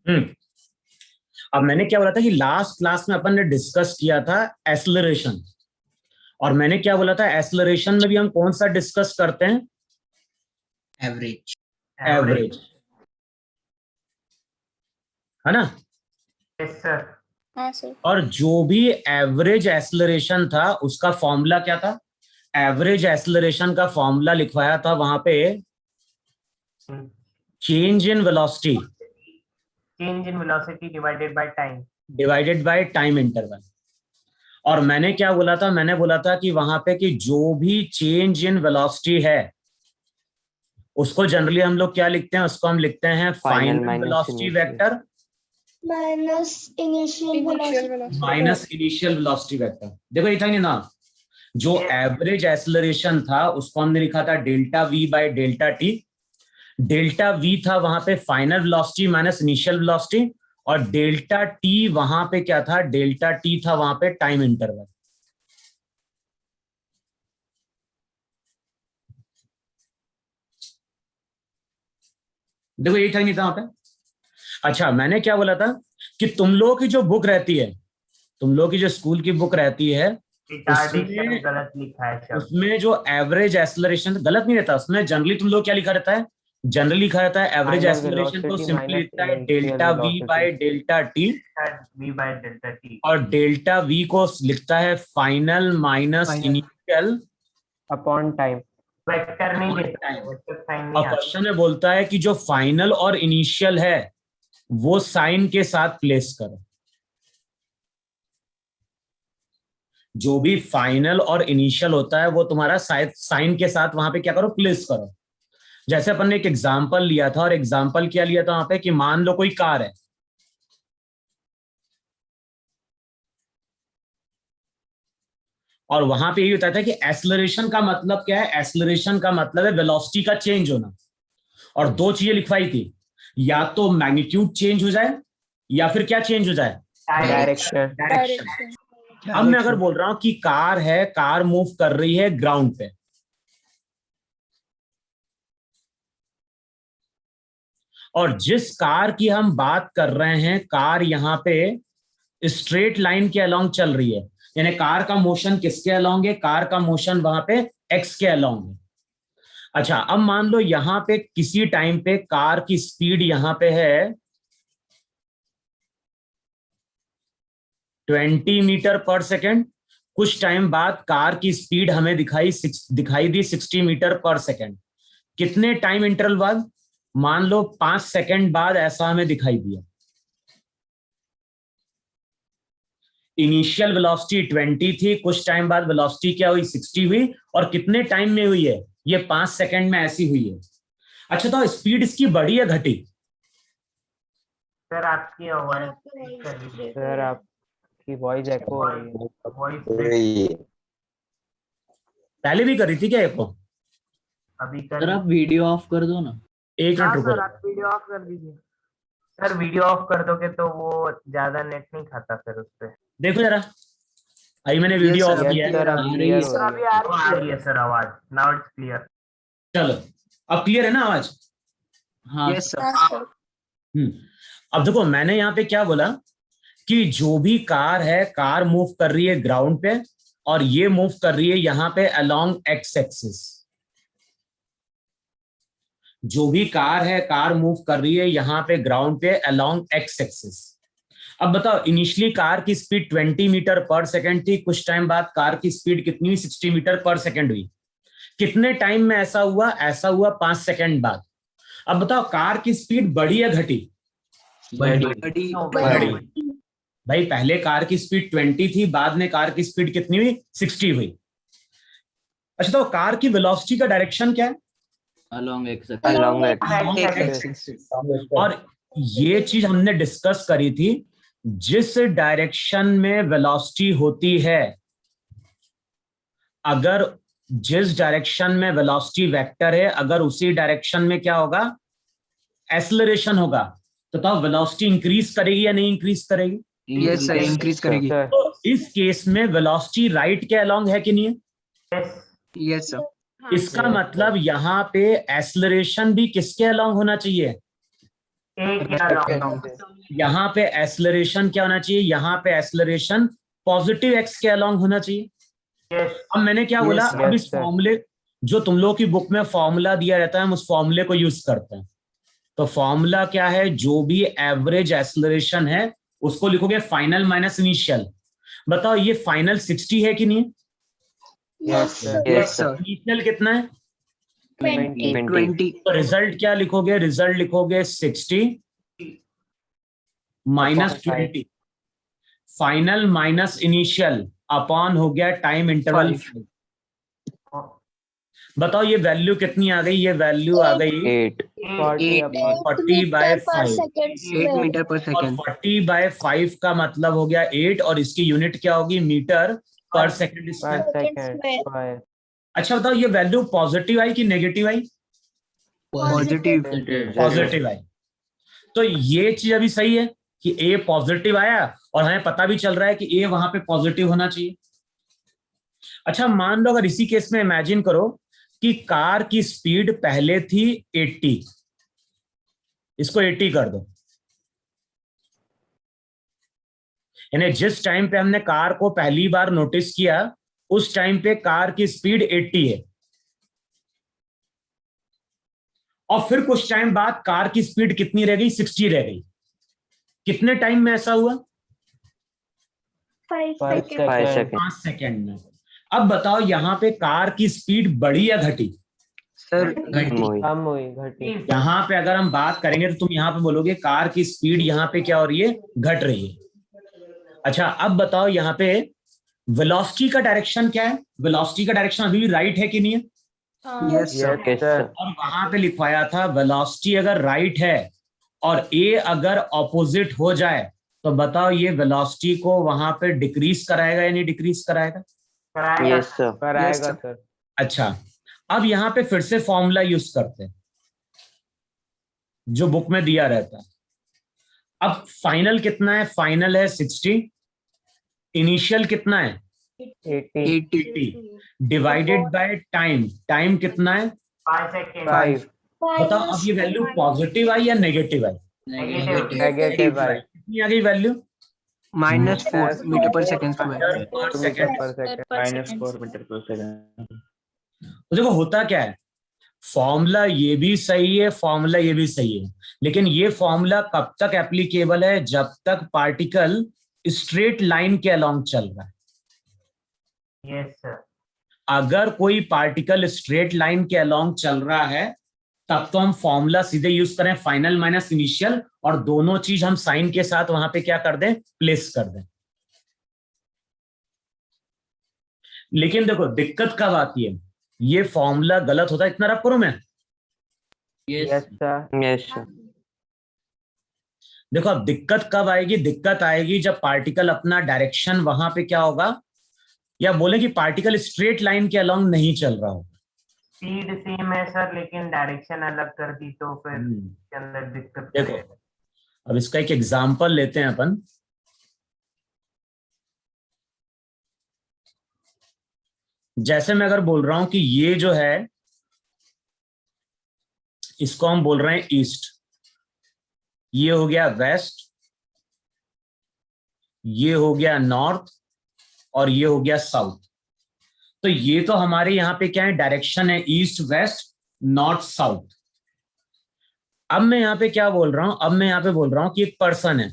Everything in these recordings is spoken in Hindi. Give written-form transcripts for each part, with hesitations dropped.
हम्म। अब मैंने क्या बोला था कि लास्ट क्लास में अपन ने डिस्कस किया था एक्सेलरेशन, और मैंने क्या बोला था, एक्सेलरेशन में भी हम कौन सा डिस्कस करते हैं? एवरेज। एवरेज, है ना? Yes sir. हाँ सर। और जो भी एवरेज एक्सेलरेशन था उसका फॉर्मूला क्या था? एवरेज एक्सेलरेशन का फॉर्मूला लिखवाया था वहां पे, change in velocity change in velocity divided by time interval. और मैंने क्या बोला था? मैंने बोला था कि वहां पे कि जो भी चेंज इन वेलोसिटी है उसको जनरली हम लोग क्या लिखते हैं? उसको हम लिखते हैं final velocity vector minus initial velocity. Minus initial velocity vector. देखो ये था कि ना, जो एवरेज एक्सेलरेशन था उसको हमने लिखा था delta V by delta T. Delta we था वहां पे final velocity minus initial velocity, और डेल्टा टी वहां पे क्या था? डेल्टा टी था वहां पे टाइम इंटरवल। देखो ये था नहीं था वहां पे। अच्छा, मैंने क्या बोला था कि तुम लोगों की जो बुक रहती है, तुम लोगों की जो स्कूल की बुक रहती है, रिटार्डेशन गलत लिखा है शब्द। उसमें जो एवरेज एक्सेलरेशन गलत नहीं रहता, उसमें जनरली तुम लोग क्या लिखा रहता है? जनरली लिखा रहता है एवरेज एक्सेलरेशन को सिंपली लिखता है delta V by delta T, V by delta T, और डेल्टा वी को लिखता है final minus initial upon time. Vector नहीं देता है, वेक्टर साइन नहीं और आता। क्वेश्चन में बोलता है कि जो फाइनल और इनिशियल है वो साइन के साथ प्लेस करो। जो भी फाइनल और इनिशियल होता है वो तुम्हारा साइन के साथ वहां पे क्या करो? प्लेस करो। जैसे अपन ने एक एग्जाम्पल लिया था, और एग्जाम्पल क्या लिया था वहां पे कि मान लो कोई कार है, और वहां पे यही होता था कि एक्सेलरेशन का मतलब क्या है? एक्सेलरेशन का मतलब है वेलोसिटी का चेंज होना। और दो चीजें लिखवाई थी, या तो मैग्नीट्यूड चेंज हो जाए या फिर क्या चेंज हो जाए? डायरेक्शन। डायरेक्शन। अब मैं अगर बोल रहा हूं कि कार है, कार मूव कर रही है ग्राउंड पे, और जिस कार की हम बात कर रहे हैं, कार यहां पे स्ट्रेट लाइन के अलोंग चल रही है, यानी कार का मोशन किसके अलोंग है? कार का मोशन वहां पे एक्स के अलोंग है। अच्छा, अब मान लो यहां पे किसी टाइम पे कार की स्पीड यहां पे है 20 मीटर पर सेकेंड, कुछ टाइम बाद कार की स्पीड हमें दिखाई दी 60 मीटर पर सेकेंड। कितने टाइम इंटरवल बाद? मान लो 5 सेकेंड बाद ऐसा हमें दिखाई दिया। इनिशियल वेलोसिटी 20 थी, कुछ टाइम बाद वेलोसिटी क्या हुई? 60 हुई। और कितने टाइम में हुई है? ये 5 सेकेंड में ऐसी हुई है। अच्छा, तो स्पीड इसकी बढ़ी या घटी? सर आपकी आवाज सर आपकी वॉइस एको हो रही है। वॉइस पहले भी करी थी क्या एको? अभी सर कर। आप वीडियो ऑफ कर दो ना। एक हाँ मिनट रुको। सर, आप वीडियो ऑफ कर दीजिए। सर वीडियो ऑफ कर दोगे तो वो ज्यादा नेट नहीं खाता सर उस पे। देखो जरा, अभी मैंने वीडियो ऑफ किया है। सर अब क्लियर हो सर अभी रही है। आ रही है सर आवाज। Now it's clear. चलो, अब क्लियर है ना आवाज? हाँ हाँ सर। अब देखो, मैंने यहाँ पे क्या बोला कि जो भी कार है, कार मूव कर रही है ग्राउंड पे, और ये मूव कर रही है यहाँ पे अलोंग एक्स एक्सिस। जो भी कार है, कार मूव कर रही है यहाँ पे ग्राउंड पे अलोंग एक्स एक्सिस। अब बताओ, इनिशियली कार की स्पीड 20 मीटर पर सेकेंड थी, कुछ टाइम बाद कार की स्पीड कितनी हुई? 60 मीटर पर सेकेंड हुई। कितने टाइम में ऐसा हुआ? ऐसा हुआ 5 सेकेंड बाद। अब बताओ, कार की स्पीड बढ़ी या घटी? बड़ी भाई पहले कार की स्पीड 20 थी, बाद में कार की स्पीड कितनी हुई? 60 हुई। अच्छा, तो कार की वेलोसिटी का डायरेक्शन क्या है? Along x Along axis. और ये चीज हमने डिस्कस करी थी, जिस डायरेक्शन में वेलोसिटी होती है, अगर जिस डायरेक्शन में वेलोसिटी वेक्टर है, अगर उसी डायरेक्शन में क्या होगा? एक्सेलरेशन होगा। तो वेलोसिटी इंक्रीज करेगी या नहीं इंक्रीज करेगी? यस सर इंक्रीज करेगी। तो इस केस में वेलोसिटी राइट के अलोंग है कि नहीं है? Yes sir. इसका मतलब यहां पे एक्सेलरेशन भी किसके अलोंग होना चाहिए? एक या लॉन्ग। यहाँ पे एक्सेलरेशन क्या होना चाहिए, यहाँ पे एक्सेलरेशन पॉजिटिव एक्स के अलोंग होना चाहिए। यस अब मैंने क्या बोला, sir. अब इस Yes, sir. फॉर्मूले, जो तुम लोगों की बुक में फॉर्मूला दिया रहता है हम उस फॉर्मूले को यूज करते हैं। तो फॉर्मूला क्या है, जो भी एवरेज एक्सेलरेशन है उसको लिखोगे फाइनल माइनस इनिशियल। बताओ ये फाइनल 60 है कि नहीं? Yes, sir. Yes, sir. Initial कितना है? 20. 20. तो रिजल्ट क्या लिखोगे, रिजल्ट लिखोगे 60 minus 20, final minus initial upon हो गया टाइम इंटरवल। बताओ ये वैल्यू कितनी आ गई, ये वैल्यू आ गई 40 बाय 5 8 मीटर पर और सेकेंड। 40 बाय 5 का मतलब हो गया 8 और इसकी यूनिट क्या होगी, मीटर पर second per square. second square. अच्छा बताओ ये वैल्यू पॉजिटिव आई कि नेगेटिव आई? पॉजिटिव। पॉजिटिव आई। तो ये चीज अभी सही है कि ए पॉजिटिव आया और हमें पता भी चल रहा है कि ए वहां पे पॉजिटिव होना चाहिए। अच्छा मान लो अगर इसी केस में इमेजिन करो कि कार की स्पीड पहले थी 80, इसको 80 कर दो, यानी जिस टाइम पे हमने कार को पहली बार नोटिस किया उस टाइम पे कार की स्पीड 80 है, और फिर कुछ टाइम बाद कार की स्पीड कितनी रह गई, 60 रह गई। कितने टाइम में ऐसा हुआ? 5 5 seconds. seconds. 5 सेकेंड में। अब बताओ यहां पे कार की स्पीड बढ़ी या घटी? सर कम हुई, घटी। यहां पे अगर हम बात करेंगे तो तुम यहां पे बोलोगे कार की स्पीड यहां पे क्या हो रही है, घट रही है। अच्छा अब बताओ यहां पे वेलोसिटी का डायरेक्शन क्या है, वेलोसिटी का डायरेक्शन अभी भी राइट है कि नहीं है? Yes sir. Yes, sir. और वहां पे लिखवाया था वेलोसिटी अगर राइट है और ए अगर ऑपोजिट हो जाए तो बताओ ये वेलोसिटी को वहां पे डिक्रीज कराएगा या नहीं डिक्रीज कराएगा? कराएगा। कराएगा sir. सर। अच्छा अब यहां पे फिर से फॉर्मूला यूज करते हैं जो बुक में दिया रहता है। अब फाइनल कितना है, फाइनल है 60, इनिशियल कितना है 80. 80 डिवाइडेड बाय टाइम, टाइम कितना है 5 सेकेंड। 5. बताओ अब ये वैल्यू पॉजिटिव आई या नेगेटिव आई? Negative आई. कितनी आ गई वैल्यू? -4 मीटर पर सेकेंड स्क्वायर। मीटर पर सेकंड. -4 मीटर पर सेकंड। तो देखो होता क्या है, फॉर्मूला ये भी सही है, फॉर्मूला ये भी सही है, लेकिन ये फॉर्मूला कब तक एप्लीकेबल है, जब तक पार्टिकल स्ट्रेट लाइन के अलोंग चल रहा है। Yes sir. अगर कोई पार्टिकल स्ट्रेट लाइन के अलोंग चल रहा है तब तो हम फॉर्मूला सीधे यूज करें फाइनल माइनस इनिशियल, और दोनों चीज हम साइन के साथ वहां पे क्या कर दें, प्लेस कर दें। लेकिन देखो दिक्कत कब आती है, ये फॉर्मूला गलत होता है, इतना रब करूं मैं? Yes, sir. देखो अब दिक्कत कब आएगी, दिक्कत आएगी जब पार्टिकल अपना डायरेक्शन वहां पे क्या होगा, या बोले कि पार्टिकल स्ट्रेट लाइन के अलोंग नहीं चल रहा होगा। स्पीड सेम है सर लेकिन डायरेक्शन अलग कर दी तो फिर इसके अंदर दिक्कत देखो करेगा। अब इसका एक एग्जांपल लेते हैं अपन। जैसे मैं अगर बोल रहा हूं कि ये जो है इसको हम बोल रहे हैं ईस्ट, ये हो गया वेस्ट, ये हो गया नॉर्थ और ये हो गया साउथ। तो ये तो हमारे यहां पे क्या है, डायरेक्शन है ईस्ट वेस्ट नॉर्थ साउथ। अब मैं यहां पे क्या बोल रहा हूं, अब मैं यहां पे बोल रहा हूं कि एक पर्सन है,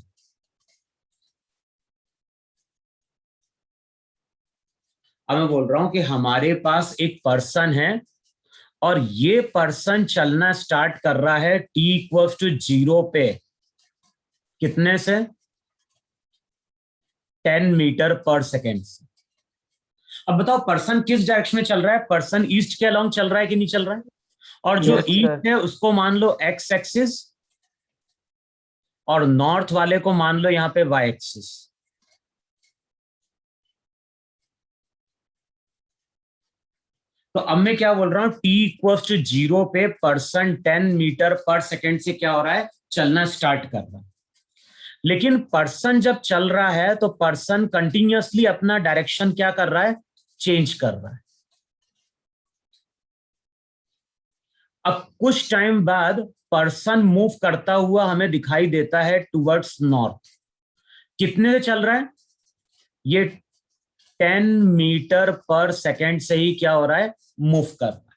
अब मैं बोल रहा हूं कि हमारे पास एक पर्सन है और ये पर्सन चलना स्टार्ट कर रहा है t=0 पे, कितने से, 10 मीटर पर सेकेंड से। अब बताओ पर्सन किस डायरेक्शन में चल रहा है, पर्सन ईस्ट के अलोंग चल रहा है कि नहीं चल रहा है? और जो Yes, sir. ईस्ट है उसको मान लो एक्स एक्सिस और नॉर्थ वाले को मान लो यहां पे वाई एक्सिस। तो अब मैं क्या बोल रहा हूं, t=0 पे पर्सन 10 मीटर पर सेकेंड से क्या हो रहा है, चलना स्टार्ट कर रहा है। लेकिन पर्सन जब चल रहा है तो पर्सन कंटिन्यूअसली अपना डायरेक्शन क्या कर रहा है, चेंज कर रहा है। अब कुछ टाइम बाद पर्सन मूव करता हुआ हमें दिखाई देता है टुवर्ड्स नॉर्थ। कितने से चल रहा है? ये 10 मीटर पर सेकेंड से ही क्या हो रहा है? मूव कर रहा है।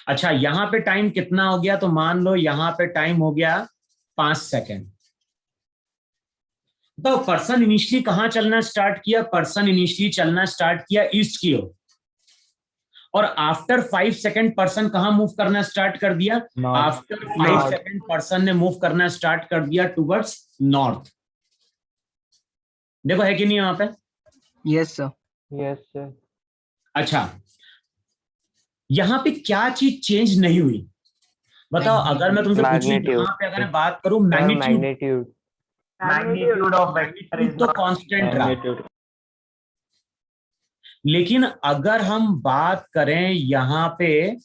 अच्छा, यहां पे टाइम कितना हो गया? तो मान लो यहां पे टाइम हो गया 5 सेकेंड। तो पर्सन इनिशियली कहां चलना स्टार्ट किया? पर्सन इनिशियली चलना स्टार्ट किया ईस्ट की ओर, और आफ्टर 5 सेकेंड पर्सन कहां मूव करना स्टार्ट कर दिया? आफ्टर 5 सेकेंड पर्सन ने मूव करना स्टार्ट कर दिया टुवर्ड्स नॉर्थ। देखो है कि नहीं वहां पे? Yes, sir. Yes sir. अच्छा, यहां पे क्या चीज चेंज नहीं हुई बताओ? अगर मैं तुमसे पूछूं Magnitude. यहां पे अगर मैं बात करूं magnitude, magnitude. Magnitude of vector is तो कांस्टेंट रहा। लेकिन अगर हम बात करें यहां पे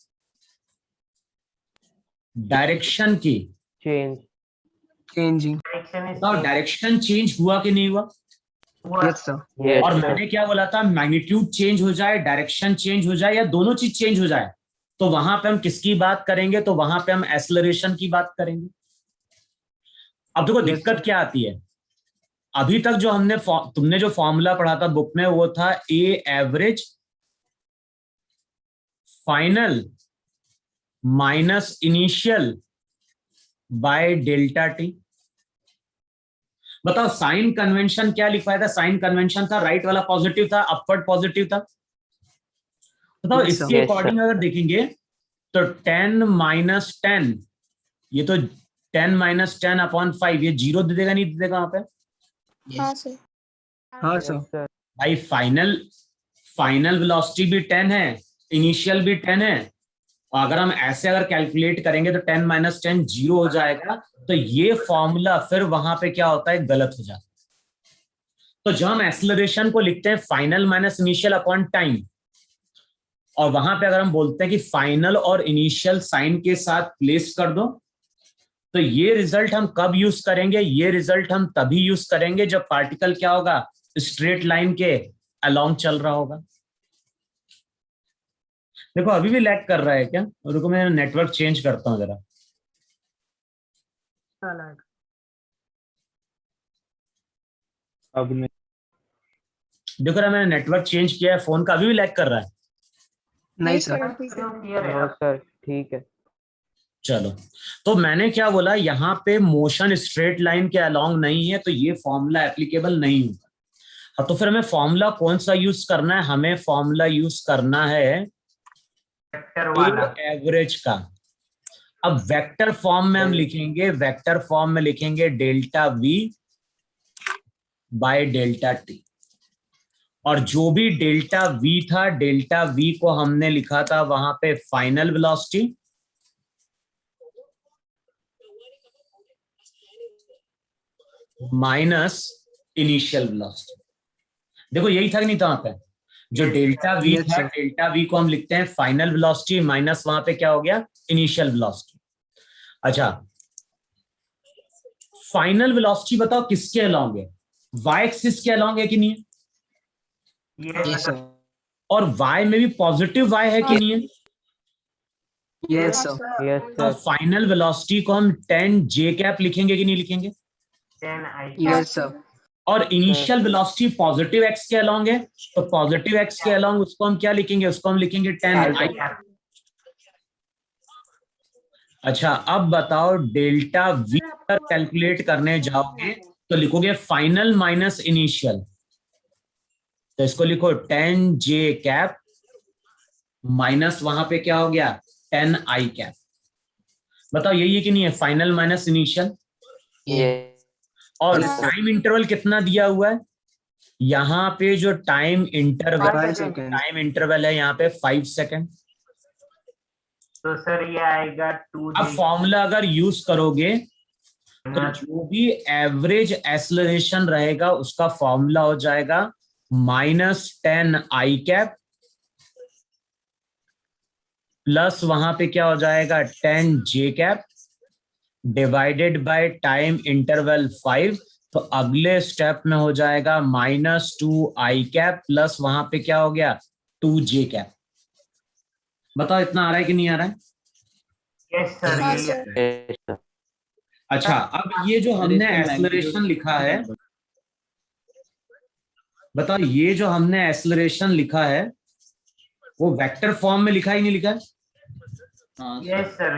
डायरेक्शन की, चेंज। Changing. तो डायरेक्शन चेंज हुआ कि नहीं हुआ? Yes, sir. यस और सर। मैंने क्या बोला था? मैग्नीट्यूड चेंज हो जाए, डायरेक्शन चेंज हो जाए, या दोनों चीज चेंज हो जाए, तो वहां पे हम किसकी बात करेंगे? तो वहां पे हम एक्सेलरेशन की बात करेंगे। अब देखो Yes, दिक्कत sir. क्या आती है, अभी तक जो तुमने जो फॉर्मूला पढ़ा था बुक में, वो था ए average final minus initial bye delta T. बताओ साइन कन्वेंशन क्या लिखवाया था? साइन कन्वेंशन था राइट वाला पॉजिटिव था, अपवर्ड पॉजिटिव था। बताओ Yes, sir. इसके Yes, अकॉर्डिंग अगर देखेंगे तो 10 माइनस 10, ये तो 10 माइनस 10 अपॉन 5, ये जीरो दे देगा नहीं दे देगा वहां पे? हाँ सर। हाँ, यस sir. सर। भाई फाइनल वेलोसिटी भी 10 है, इनिशियल भी 10 है, और अगर हम ऐसे अगर कैलकुलेट करेंगे तो 10 माइनस 10 जीरो हो जाएगा। तो ये फॉर्मूला फिर वहां पे क्या होता है? गलत हो जाता है। तो जब हम एक्सेलरेशन को लिखते हैं final minus initial upon time, और वहां पे अगर हम बोलते हैं कि फाइनल और इनिशियल साइन के साथ प्लेस कर दो, तो ये रिजल्ट हम कब यूज करेंगे? ये रिजल्ट हम तभी यूज करेंगे जब पार्टिकल क्या होगा? स्ट्रेट लाइन के अलोंग चल रहा होगा। देखो अभी भी लैग कर रहा है क्या? रुको मैं नेटवर्क चेंज करता हूं जरा। अब नहीं। देखो ना मैंने नेटवर्क चेंज किया है फोन का, अभी भी लैग कर रहा है। नहीं, sir. नो सर, ठीक है। चलो, तो मैंने क्या बोला, यहाँ पे मोशन स्ट्रेट लाइन के अलोंग नहीं है, तो ये फॉर्मूला एप्लीकेबल नहीं होगा। हाँ, तो फिर हमें फॉर्मूला कौन सा यूज करना है? हमें फॉर्मूला यूज करना है वेक्टर वाला। एवरेज का। अब वेक्टर फॉर्म में हम लिखेंगे, वेक्टर फॉर्म में लिखेंगे delta V by delta T, और जो भी डेल्टा वी था, डेल्टा वी को हमने लिखा था वहां पे final velocity minus initial velocity. देखो यही था कि नहीं था वहां पे? जो डेल्टा वी Yes, था, sir. डेल्टा वी को हम लिखते हैं फाइनल वेलोसिटी माइनस वहां पे क्या हो गया? Initial velocity. अच्छा, फाइनल वेलोसिटी बताओ किसके अलोंग है? वाई एक्सिस के अलोंग है कि नहीं है? Yes, sir. और वाई में भी पॉजिटिव वाई है कि नहीं है? Yes, sir. यस तो सर। फाइनल वेलोसिटी को हम 10 जे कैप लिखेंगे कि नहीं लिखेंगे? 10 आई Yes, sir. और इनिशियल वेलोसिटी पॉजिटिव एक्स के अलोंग है, तो पॉजिटिव एक्स के अलोंग उसको हम क्या लिखेंगे? उसको हम लिखेंगे 10 आई। अच्छा, अब बताओ डेल्टा वी पर कैलकुलेट करने जाओगे तो लिखोगे फाइनल माइनस इनिशियल, तो इसको लिखो 10 जे कैप माइनस वहां पे क्या हो गया? 10 आई कैप। बताओ यही है कि नहीं है? Final minus initial. Yes. और Yes, sir. टाइम इंटरवल कितना दिया हुआ है? यहाँ पे जो टाइम इंटरवल 5 seconds. है यहाँ पे 5 सेकेंड। तो सर ये आएगा 2 अब फॉर्मूला अगर यूज करोगे तो जो भी एवरेज एक्सेलरेशन रहेगा उसका फॉर्मूला हो जाएगा माइनस 10 आई कैप प्लस वहां पे क्या हो जाएगा? 10 J cap divided by time interval 5। तो अगले स्टेप में हो जाएगा -2 आई कैप प्लस वहां पे क्या हो गया? 2 जे कैप। बताओ इतना आ रहा है कि नहीं आ रहा है? यस सर हाँ यही है। सर। अच्छा, अब ये जो हमने एक्सेलरेशन लिखा है, बताओ ये जो हमने एक्सेलरेशन लिखा है वो वेक्टर फॉर्म में लिखा ही नहीं लिखा है? Yes sir.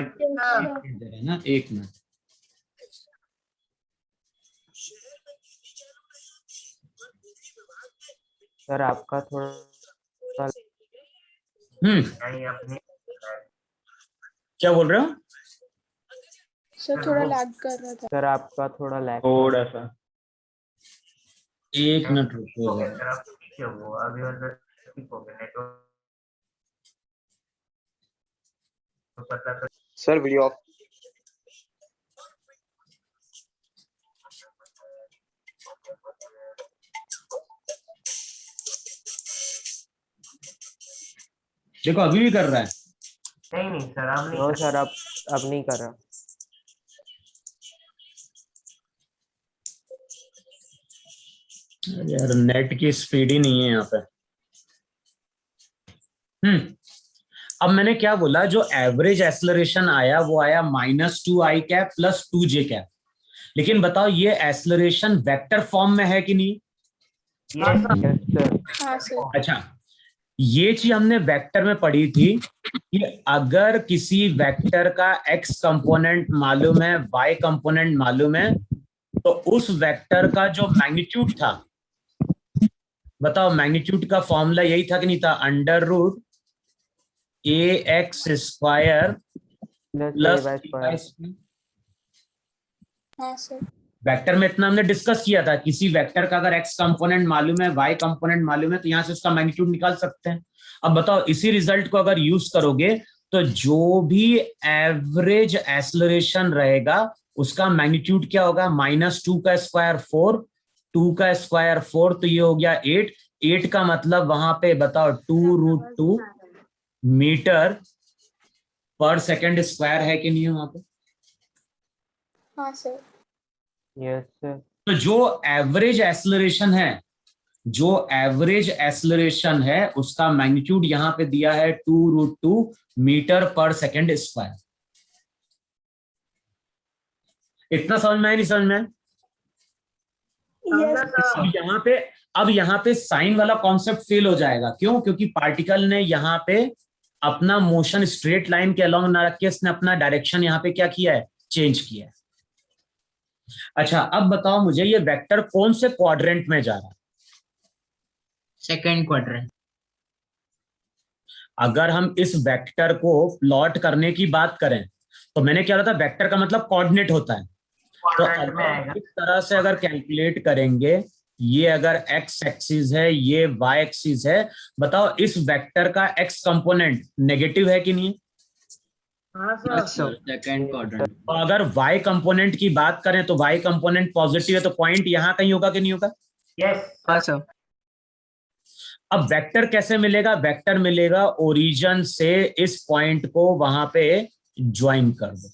है ना, एक मिनट। सर आपका थोड़ा नहीं अपनी क्या बोल रहे हो? सर थोड़ा लैग कर रहा था। सर आपका थोड़ा लैग थोड़ा सा। एक मिनट रुको हो गया जरा। सर, अब ठीक है वो अभी मतलब ठीक हो गया नेटवर्क पता तो। Sir video of. देखो अभी भी कर रहा है। नहीं नहीं सर अब नहीं नो कर- सर अब नहीं कर रहा। यार नेट की स्पीड ही नहीं है यहाँ पे। अब मैंने क्या बोला, जो एवरेज एक्सेलरेशन आया वो आया -2i cap plus 2j cap. लेकिन बताओ ये एक्सेलरेशन वेक्टर फॉर्म में है कि नहीं? Yes yes sir. हाँ सर। अच्छा, ये चीज हमने वेक्टर में पढ़ी थी कि अगर किसी वेक्टर का x कंपोनेंट मालूम है, y कंपोनेंट मालूम है, तो उस वेक्टर का जो मैग्नीट्यूड था, बताओ मैग्नीट्यूड का फॉर्मूला यही था कि नहीं था? √ax² प्लस हाँ सर। वेक्टर में इतना हमने डिस्कस किया था, किसी वेक्टर का अगर x कंपोनेंट मालूम है, y कंपोनेंट मालूम है, तो यहां से उसका मैग्नीट्यूड निकाल सकते हैं। अब बताओ इसी रिजल्ट को अगर यूज करोगे तो जो भी एवरेज एक्सेलरेशन रहेगा उसका मैग्नीट्यूड क्या होगा? -2 का स्क्वायर 4, 2 का स्क्वायर 4, तो ये हो गया 8। 8 का मतलब वहां पे बताओ 2√2 मीटर पर सेकेंड स्क्वायर है कि नहीं है वहां पे? हाँ सर। Yes sir. तो जो एवरेज एक्सेलरेशन है, जो एवरेज एक्सेलरेशन है उसका मैग्नीट्यूड यहां पे दिया है 2√2 मीटर पर सेकेंड स्क्वायर। इतना समझ में आया नहीं समझ में आया? अब यहाँ पे साइन वाला कॉन्सेप्ट फेल हो जाएगा। क्यों? क्योंकि पार्टिकल ने यहाँ पे अपना मोशन स्ट्रेट लाइन के अलोंग ना रख के इसने अपना डायरेक्शन यहाँ पे क्या किया है? चेंज किया है। अच्छा, अब बताओ मुझे ये वेक्टर कौन से क्वाड्रेंट में जा रहा है? Second quadrant. अगर हम इस वेक्टर को प्लॉट करने की बात करें तो मैंने क्या बोला था, वेक्टर का मतलब कोऑर्डिनेट होता है। तो क्वाड्रेंट में आएगा। इस तरह से अगर कैलकुलेट करेंगे, ये अगर x एक्सिस है, ये y एक्सिस है, बताओ इस वेक्टर का x कंपोनेंट नेगेटिव है कि नहीं? हाँ सर। Second quadrant. तो अगर y कंपोनेंट की बात करें तो y कंपोनेंट पॉजिटिव है, तो पॉइंट यहां कहीं होगा कि नहीं होगा? यस हाँ सर। अब वेक्टर कैसे मिलेगा? वेक्टर मिलेगा ओरिजिन से इस पॉइंट को वहां पे ज्वाइन कर दो।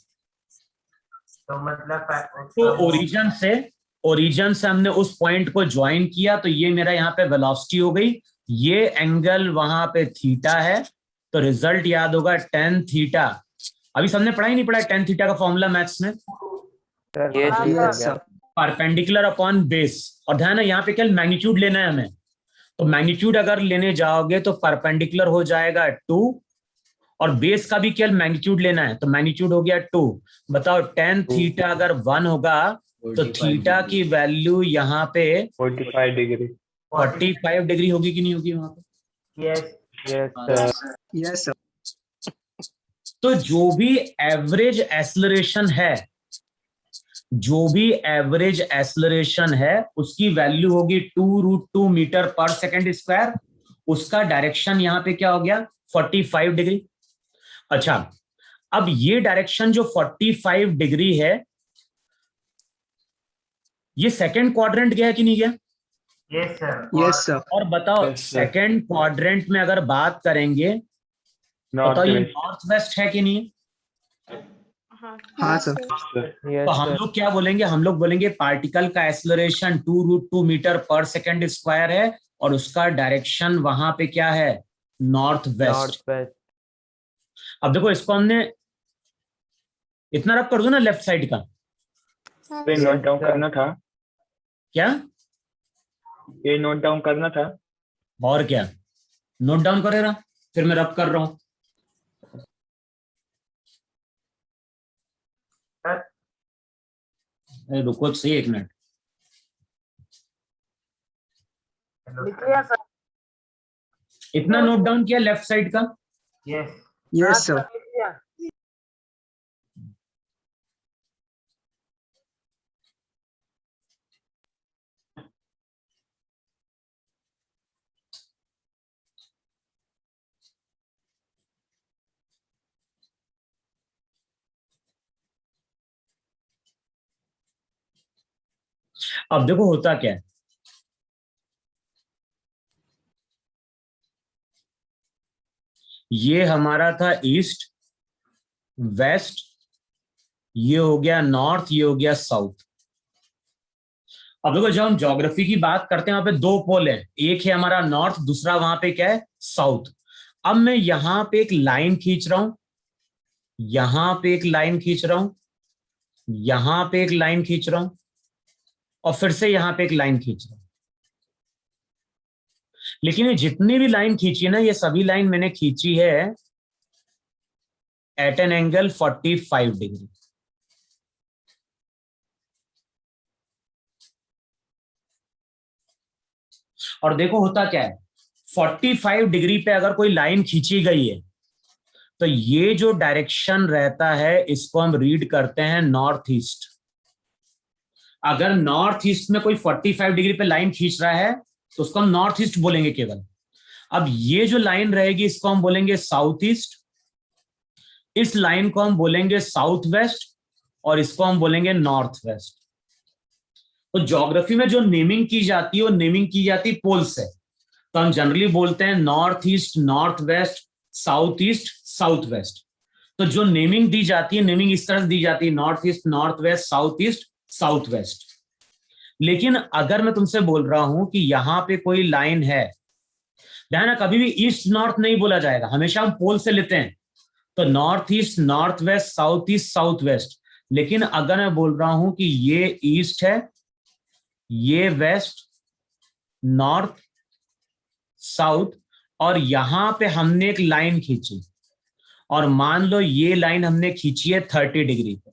तो मतलब तो ओरिजिन से हमने उस पॉइंट को ज्वाइन किया, तो ये मेरा यहाँ पे वेलोसिटी हो गई, ये एंगल वहां पे थीटा है, तो रिजल्ट याद होगा tan थीटा। अभी सबने पढ़ा ही नहीं पढ़ा tan थीटा का फॉर्मूला मैथ्स में? सर Yes, complete हो yes, गया। sir. Perpendicular upon base. और ध्यान है यहाँ पे क्या मैग्नीट्यूड लेना है हमें, तो मैग्नीट्यूड अगर लेने जाओगे तो परपेंडिकुलर हो जाएगा 2, और बेस का भी क्या मैग्नीट्यूड लेना है, तो मैग्नीट्यूड हो गया 2। बताओ tan थीटा अगर 1 होगा तो थीटा की वैल्यू यहाँ पे 45 डिग्री। 45 डिग्री होगी कि नहीं होगी वहां पे? यस यस हाँ सर। सर। Yes sir. तो जो भी एवरेज एक्सेलरेशन है, जो भी एवरेज एक्सेलरेशन है उसकी वैल्यू होगी 2√2 मीटर पर सेकेंड स्क्वायर। उसका डायरेक्शन यहाँ पे क्या हो गया? 45 डिग्री। अच्छा, अब ये डायरेक्शन जो 45 डिग्री है, ये सेकेंड क्वाड्रेंट गया कि नहीं गया? Yes sir. Yes sir. और बताओ Yes, sir. सेकेंड क्वाड्रेंट में अगर बात करेंगे, नॉर्थ बताओ ये वेस्ट। नॉर्थ वेस्ट है कि नहीं? हाँ सर। यस तो हम सर। लोग क्या बोलेंगे? हम लोग बोलेंगे पार्टिकल का एक्सेलरेशन 2√2 मीटर पर सेकेंड स्क्वायर है, और उसका डायरेक्शन वहां पे क्या है? North west. North west. अब देखो इसको हमने इतना रब कर दो ना लेफ्ट साइड का। हाँ ये नोट डाउन करना था, क्या? ये नोट डाउन करना था। और क्या, नोट डाउन करेगा, फिर मैं रब कर रहा हूं। अरे रुको सही, एक मिनट। लिख लिया सर? इतना नोट डाउन किया लेफ्ट साइड का। Yes Yes, sir. लिख लिया। अब देखो होता क्या है, ये हमारा था ईस्ट, वेस्ट, ये हो गया नॉर्थ, ये हो गया साउथ। अब देखो जब हम ज्योग्राफी की बात करते हैं वहां पे दो पोल है, एक है हमारा नॉर्थ, दूसरा वहां पे क्या है, साउथ। अब मैं यहां पे एक लाइन खींच रहा हूं, यहां पे एक लाइन खींच रहा हूं, यहां पे एक लाइन खींच रहा हूं, और फिर से यहां पे एक लाइन खींच रहा हूं। लेकिन ये जितनी भी लाइन खींची है ना, ये सभी लाइन मैंने खींची है एट एन एंगल 45 डिग्री। और देखो होता क्या है, 45 डिग्री पे अगर कोई लाइन खींची गई है तो ये जो डायरेक्शन रहता है इसको हम रीड करते हैं नॉर्थ ईस्ट। अगर नॉर्थ ईस्ट में कोई 45 डिग्री पे लाइन खींच रहा है तो उसको हम नॉर्थ ईस्ट बोलेंगे केवल। अब ये जो लाइन रहेगी इसको हम बोलेंगे साउथ ईस्ट, इस लाइन को हम बोलेंगे साउथ वेस्ट, और इसको हम बोलेंगे नॉर्थ वेस्ट। तो ज्योग्राफी में जो नेमिंग की जाती है वो नेमिंग की जाती है पोल से। तो हम जनरली बोलते हैं north east, north west, south east, south west. तो जो नेमिंग दी जाती है, नेमिंग इस तरह से दी जाती है, north east, north west, south east, south west. लेकिन अगर मैं तुमसे बोल रहा हूं कि यहां पे कोई लाइन है, ध्यान है कभी भी ईस्ट नॉर्थ नहीं बोला जाएगा, हमेशा हम पोल से लेते हैं। तो north east, north west, south east, south west. लेकिन अगर मैं बोल रहा हूं कि ये ईस्ट है, ये वेस्ट, नॉर्थ, साउथ, और यहां पे हमने एक लाइन खींची, और मान लो ये लाइन हमने खींची है 30 डिग्री पे।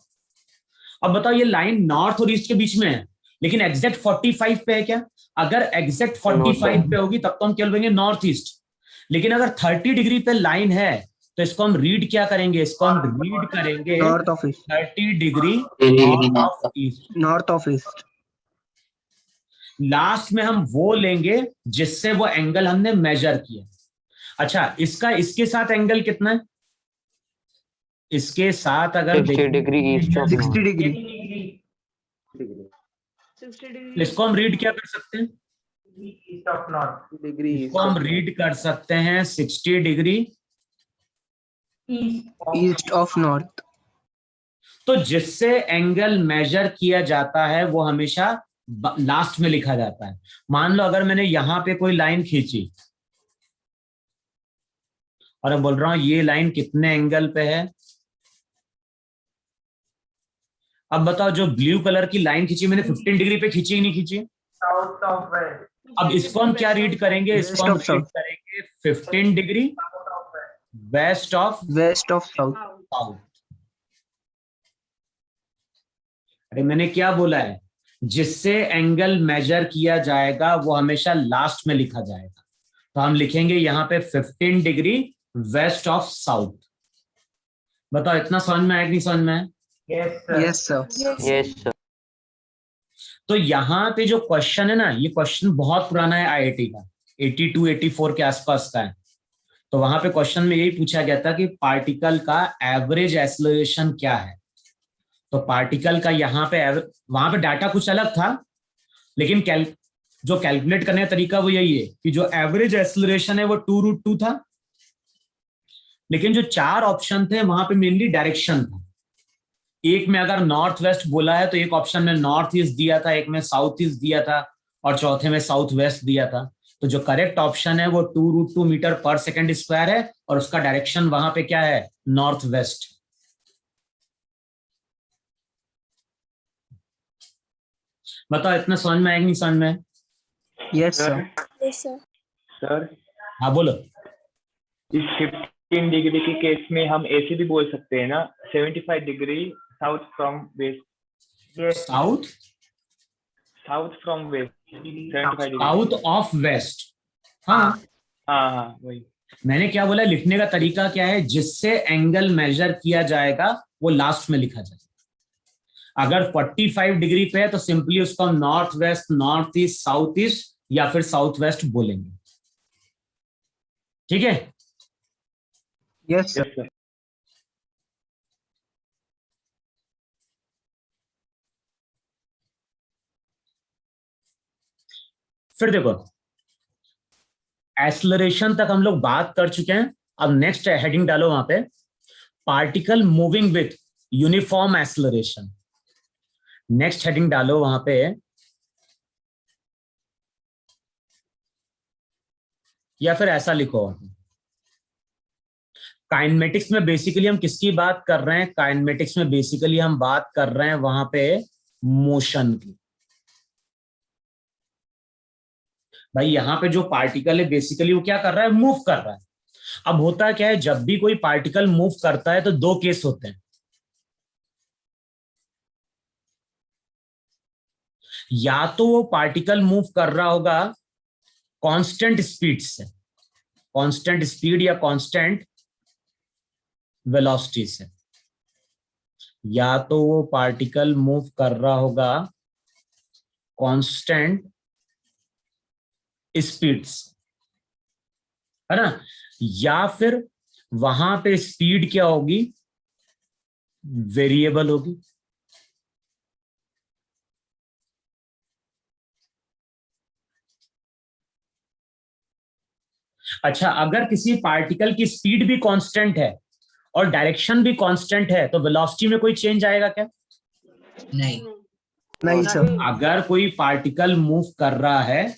अब बताओ ये लाइन नॉर्थ और ईस्ट के बीच में है, लेकिन एग्जैक्ट 45 पे है क्या? अगर एग्जैक्ट 45 पे होगी तब तो हम क्या बोलेंगे, नॉर्थ ईस्ट। लेकिन अगर 30 डिग्री पे लाइन है तो इसको हम रीड क्या करेंगे, इसको हम रीड करेंगे North of east. 30 degree north of east. North of east. Last में हम वो लेंगे जिससे वो एंगल हमने मेजर किया। अच्छा, इसका इसके साथ एंगल कितना है? इसके साथ अगर 60 degree east of 60 degree. 60 degree इसको हम रीड क्या कर सकते हैं, ईस्ट ऑफ नॉर्थ डिग्री इसको हम रीड कर सकते हैं 60 डिग्री East of north. तो जिससे एंगल मेजर किया जाता है वो हमेशा लास्ट में लिखा जाता है। मान लो अगर मैंने यहां पे कोई लाइन खींची और मैं बोल रहा हूं ये लाइन कितने एंगल पे है। अब बताओ जो ब्लू कलर की लाइन खींची मैंने 15 डिग्री पे खींची ही नहीं खींची। South of west. अब इसको हम क्या रीड करेंगे, इसको हम West of रीड करेंगे 15 degree west of West of south. South. अरे मैंने क्या बोला है, जिससे एंगल मेजर किया जाएगा वो हमेशा लास्ट में लिखा जाएगा। तो हम लिखेंगे यहां पे 15 डिग्री वेस्ट ऑफ साउथ। बताओ इतना समझ में आया कि नहीं समझ में आया? Yes sir. Yes, sir. Yes sir. तो यहाँ पे जो क्वेश्चन है ना, ये क्वेश्चन बहुत पुराना है, आईआईटी का 82 84 के आसपास का है। तो वहां पे क्वेश्चन में यही पूछा गया था कि पार्टिकल का एवरेज एक्सेलरेशन क्या है। तो पार्टिकल का यहाँ पे वहां पे डाटा कुछ अलग था, लेकिन जो कैलकुलेट करने का तरीका वो यही है कि जो एवरेज एक्सेलरेशन है वो 2√2 था। लेकिन जो 4 ऑप्शन थे वहां पे मेनली डायरेक्शन था। एक में अगर नॉर्थ वेस्ट बोला है तो एक ऑप्शन में नॉर्थ ईस्ट दिया था, एक में साउथ ईस्ट दिया था, और चौथे में साउथ वेस्ट दिया था। तो जो करेक्ट ऑप्शन है वो 2√2 मीटर पर सेकेंड स्क्वायर है, और उसका डायरेक्शन वहां पे क्या है, नॉर्थ वेस्ट। बताओ इतना समझ में आएगा नहीं समझ में? Yes, sir sir. Yes, sir. Sir हाँ बोलो। इस 15 डिग्री के केस में हम ऐसे भी बोल सकते हैं ना, 75 डिग्री साउथ फ्रॉम वेस्ट, ये south south from west 75 degree. South of west. हाँ हाँ हाँ वही। मैंने क्या बोला, लिखने का तरीका क्या है, जिससे एंगल मेजर किया जाएगा वो लास्ट में लिखा जाएगा। अगर 45 डिग्री पे है तो सिंपली उसको हम north west, north east, south east या फिर साउथ वेस्ट बोलेंगे। ठीक है? Yes, sir. Yes sir. फिर देखो, एक्सेलरेशन तक हम लोग बात कर चुके हैं। अब नेक्स्ट हेडिंग डालो वहां पे, particle moving with uniform acceleration. Next heading डालो वहां पे, या फिर ऐसा लिखो, काइनेमेटिक्स में बेसिकली हम किसकी बात कर रहे हैं? काइनेमेटिक्स में बेसिकली हम बात कर रहे हैं वहां पे मोशन की। भाई यहां पे जो पार्टिकल है बेसिकली वो क्या कर रहा है? मूव कर रहा है। अब होता क्या है, जब भी कोई पार्टिकल मूव करता है तो दो केस होते हैं। या तो वो पार्टिकल मूव कर रहा होगा कांस्टेंट स्पीड से, कांस्टेंट स्पीड या कांस्टेंट वेलोसिटी से, या तो वो पार्टिकल मूव कर रहा होगा कांस्टेंट स्पीड से, है ना, या फिर वहां पे स्पीड क्या होगी? वेरिएबल होगी। अच्छा, अगर किसी पार्टिकल की स्पीड भी कांस्टेंट है और डायरेक्शन भी कांस्टेंट है तो वेलोसिटी में कोई चेंज आएगा क्या? नहीं, sir. अगर कोई पार्टिकल मूव कर रहा है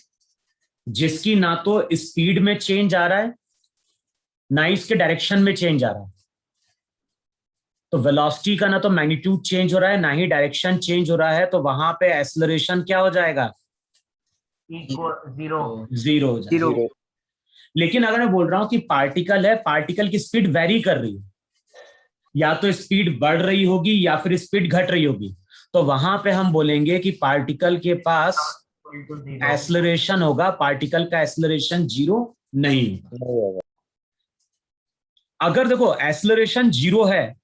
जिसकी ना तो स्पीड में चेंज आ रहा है ना ही इसके डायरेक्शन में चेंज आ रहा है, तो वेलोसिटी का ना तो मैग्नीट्यूड चेंज हो रहा है ना ही डायरेक्शन चेंज हो रहा है, तो वहां पे एक्सेलरेशन क्या हो जाएगा? जीरो जीरो हो जाएगा। Zero. लेकिन अगर मैं बोल रहा हूं कि पार्टिकल है, पार्टिकल की स्पीड वेरी कर रही है, या तो स्पीड बढ़ रही होगी या फिर स्पीड घट रही होगी, तो वहां पे हम बोलेंगे कि पार्टिकल के पास एक्सेलरेशन होगा, पार्टिकल का एक्सेलरेशन जीरो नहीं होगा। अगर देखो एक्सेलरेशन जीरो है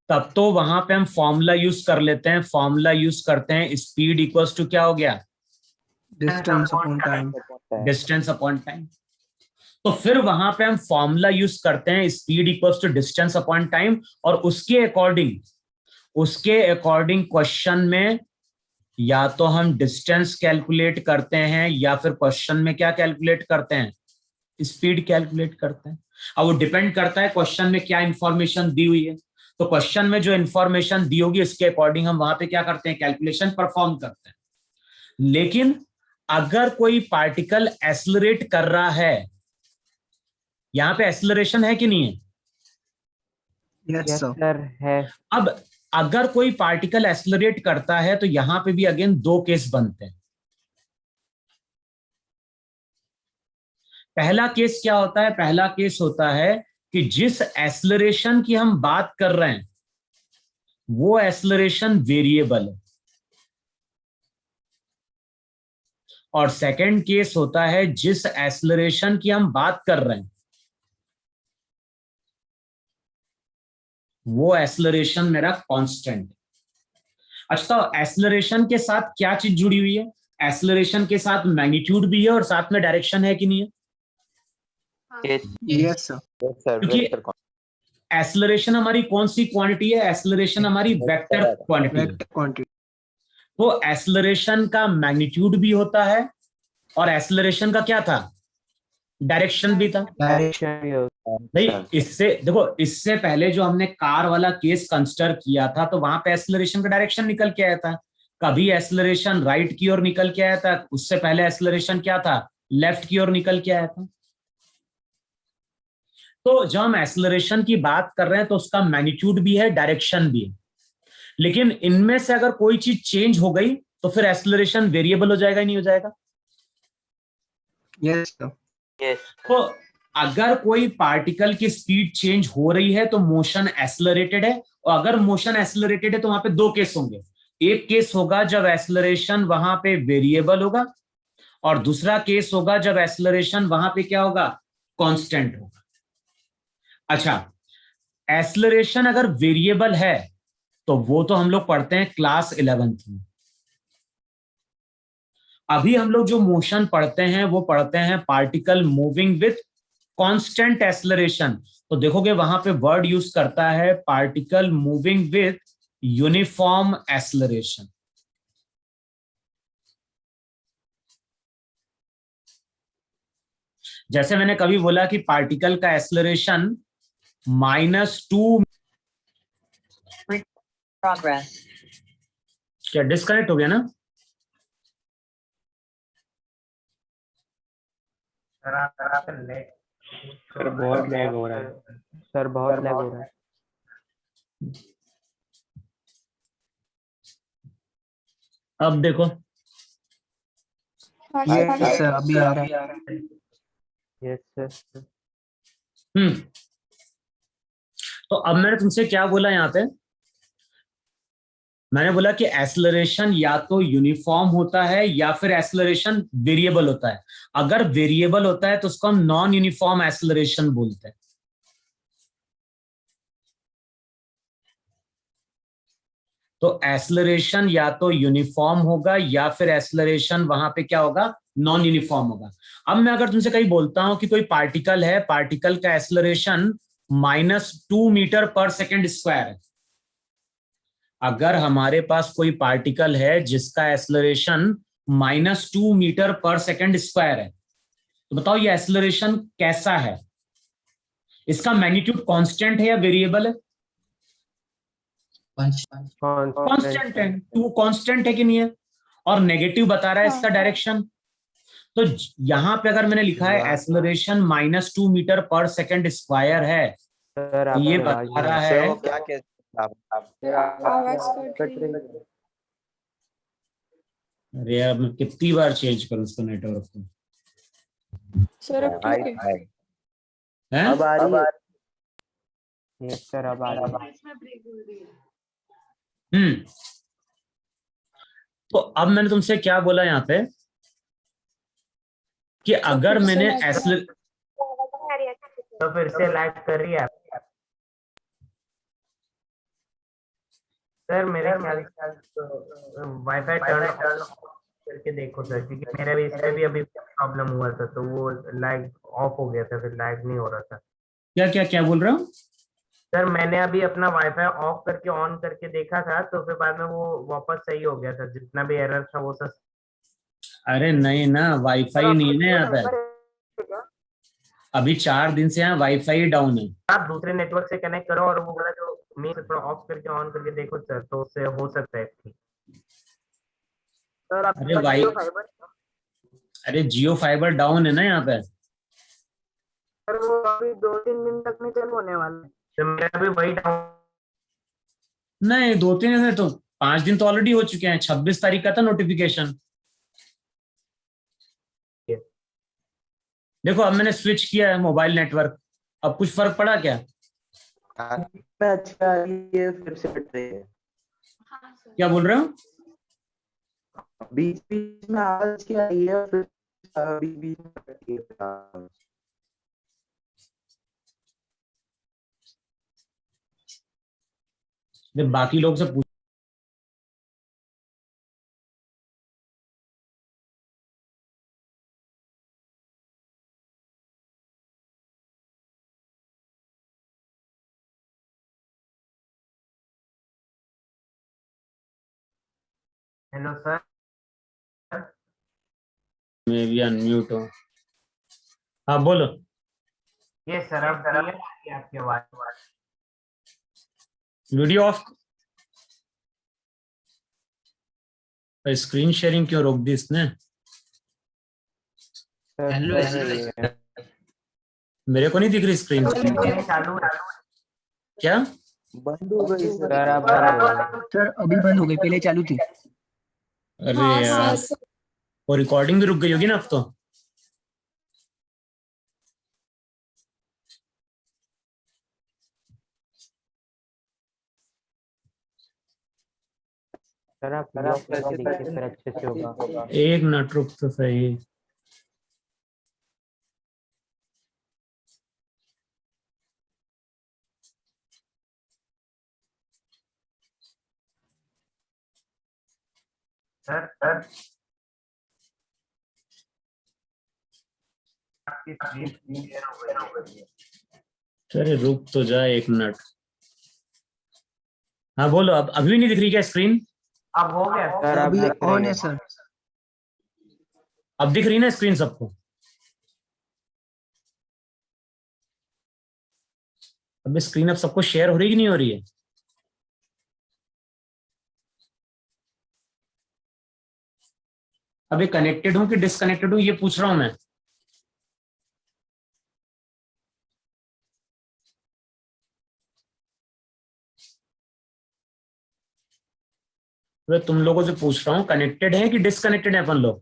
तब तो वहां पे हम फॉर्मूला यूज कर लेते हैं, फॉर्मूला यूज करते हैं, स्पीड इक्वल्स टू क्या हो गया? Distance upon time. Distance upon time. तो फिर वहां पे हम फॉर्मूला यूज करते हैं, speed equals to distance upon time, और उसके अकॉर्डिंग क्वेश्चन में या तो हम डिस्टेंस कैलकुलेट करते हैं या फिर क्वेश्चन में क्या कैलकुलेट करते हैं? स्पीड कैलकुलेट करते हैं। अब वो डिपेंड करता है क्वेश्चन में क्या इंफॉर्मेशन दी हुई है, तो क्वेश्चन में जो इंफॉर्मेशन दी होगी उसके अकॉर्डिंग हम वहां पे क्या करते हैं? कैलकुलेशन परफॉर्म करते हैं। लेकिन अगर कोई पार्टिकल एक्सेलरेट कर रहा है, यहां पे एक्सेलरेशन है कि नहीं है? Yes, yes sir. सर है। अब अगर कोई पार्टिकल एक्सेलरेट करता है तो यहां पे भी अगेन दो केस बनते हैं। पहला केस क्या होता है? पहला केस होता है कि जिस एक्सेलरेशन की हम बात कर रहे हैं वो एक्सेलरेशन वेरिएबल है, और सेकंड केस होता है जिस एक्सेलरेशन की हम बात कर रहे हैं वो एक्सेलरेशन मेरा कांस्टेंट। अच्छा, तो एक्सेलरेशन के साथ क्या चीज जुड़ी हुई है? एक्सेलरेशन के साथ मैग्नीट्यूड भी है और साथ में डायरेक्शन है कि नहीं है? Yes, sir. क्योंकि एक्सेलरेशन हमारी कौन सी क्वांटिटी है? एक्सेलरेशन हमारी वेक्टर क्वांटिटी है। Vector quantity. तो एक्सेलरेशन का मैग्नीट्यूड भी होता है और एक्सेलरेशन का क्या था? डायरेक्शन भी था। डायरेक्शन भी होता है। नहीं, इससे देखो, इससे पहले जो हमने कार वाला केस कंसिडर किया था तो वहां पे एक्सेलरेशन का डायरेक्शन निकल के आया था, कभी एक्सेलरेशन राइट की ओर निकल के आया था, उससे पहले एक्सेलरेशन क्या था? लेफ्ट की ओर निकल के आया था। तो जब हम एक्सेलरेशन की बात कर रहे हैं तो उसका मैग्नीट्यूड भी है, डायरेक्शन भी है, लेकिन इनमें से अगर कोई चीज चेंज हो गई तो फिर एक्सेलरेशन वेरिएबल हो जाएगा ही नहीं हो जाएगा? Yes, sir. तो अगर कोई पार्टिकल की स्पीड चेंज हो रही है तो मोशन एक्सेलरेटेड है, और अगर मोशन एक्सेलरेटेड है तो वहां पे दो केस होंगे। एक केस होगा जब एक्सेलरेशन वहां पे वेरिएबल होगा, और दूसरा केस होगा जब एक्सेलरेशन वहां पे क्या होगा, कांस्टेंट होगा। अच्छा, एक्सेलरेशन अगर वेरिएबल है तो वो तो हम लोग पढ़ते हैं क्लास 11th में। अभी हम लोग जो मोशन पढ़ते हैं वो पढ़ते हैं particle moving with constant acceleration. तो देखोगे वहां पे वर्ड यूज करता है particle moving with uniform acceleration. जैसे मैंने कभी बोला कि पार्टिकल का एक्सेलरेशन -2। Progress. क्या डिस्कनेक्ट हो गया ना? सर बहुत लैग हो रहा है। सर बहुत लैग हो रहा है। अब देखो, हाँ Yes, सर। sir. अभी आ रहा है. Yes sir. तो अब मैंने तुमसे क्या बोला यहाँ पे? मैंने बोला कि एक्सेलरेशन या तो यूनिफॉर्म होता है या फिर एक्सेलरेशन वेरिएबल होता है। अगर वेरिएबल होता है तो उसको हम नॉन यूनिफॉर्म एक्सेलरेशन बोलते हैं। तो एक्सेलरेशन या तो यूनिफॉर्म होगा या फिर एक्सेलरेशन वहां पे क्या होगा, नॉन यूनिफॉर्म होगा। अब मैं अगर तुमसे कहीं बोलता हूं कि कोई पार्टिकल है, पार्टिकल का एक्सेलरेशन -2 मीटर पर सेकेंड स्क्वायर है। अगर हमारे पास कोई पार्टिकल है जिसका एक्सेलरेशन -2 मीटर पर सेकेंड स्क्वायर है, तो बताओ ये एक्सेलरेशन कैसा है? इसका मैग्नीट्यूड कांस्टेंट है या वेरिएबल है? कांस्टेंट है। टू कांस्टेंट है कि नहीं है? और नेगेटिव बता रहा है इसका डायरेक्शन। तो यहां पे अगर मैंने लिखा है एक्सेलरेशन -2 मीटर पर सेकेंड स्क्वायर है, सर तो ये आपकी आवाज बता रहा है आवाज कट रही है। अरे अब मैं कितनी बार चेंज करूं उसको नेटवर्क को? सर अब ठीक है। हैं? अब आ रही है। यस सर अब आ रही है। तो अब मैंने तुमसे क्या बोला यहाँ पे कि अगर फिर से मैंने lag एक्सेलर तो फिर से लैग कर रही है आप? सर मेरे ख्याल से वाईफाई टर्न करके देखो सर, क्योंकि मेरे भी इसमें भी अभी प्रॉब्लम हुआ था, तो वो लैग ऑफ हो गया था, फिर लैग नहीं हो रहा था। क्या क्या क्या बोल रहा हूँ? सर मैंने अभी अपना वाईफाई ऑफ करके ऑन करके देखा था, तो फिर बाद में वो वापस सही हो गया था, जितना भी एरर था वो सब। अरे नहीं ना, वाईफाई नहीं है ना यहाँ पे। अभी 4 दिन से यहाँ वाईफाई डाउन है। आप दूसरे नेटवर्क से कनेक्ट करो और वो वाला जो मेन थोड़ा ऑफ करके ऑन करके देखो सर, तो उससे हो सकता है ठीक। सर अरे अरे जियो फाइबर डाउन है ना यहाँ पे। सर वो अभी 2-3 दिन तक नहीं चालू होने वाला है, तो मेरा भी वही डाउन। नहीं 2-3 दिन तो 5 दिन तो ऑलरेडी हो चुके हैं। 26 तारीख का था नोटिफिकेशन। देखो अब मैंने स्विच किया है मोबाइल नेटवर्क, अब कुछ फर्क पड़ा क्या? अच्छा ये फिर से कट रही है। क्या बोल रहे हो? बीच बीच में आवाज क्या आई है, फिर बीच बीच में कट रही है। बाकी लोग से पूछ। Hello sir. मैं भी अनम्यूट हूँ। हाँ बोलो। ये सर अब आपकी आवाज। Video of. स्क्रीन शेयरिंग क्यों रोक दी इसने? मेरे को नहीं दिख रही स्क्रीन। चालू क्या बंद हो गई सर आप सर अभी बंद हो गई, पहले चालू थी. अरे हाँ यार, सर। वो रिकॉर्डिंग भी रुक गई होगी ना अब तो। सर आप लॉक करके देखिए सर, अच्छे से होगा। एक मिनट रुक तो सही। सर सर आपकी स्क्रीन क्लियर हो गई है। अरे रुक तो जा एक मिनट। हाँ बोलो, अब अभी नहीं दिख रही क्या स्क्रीन? अब हो गया सर आप अभी देख रहे ऑन है हैं। सर। अब दिख रही ना स्क्रीन सबको? अब स्क्रीन अब सबको शेयर हो रही कि नहीं हो रही है? अभी कनेक्टेड हूं कि डिसकनेक्टेड हूं ये पूछ रहा हूं मैं। मैं तुम लोगों से पूछ रहा हूँ, कनेक्टेड है कि डिसकनेक्टेड है अपन लोग?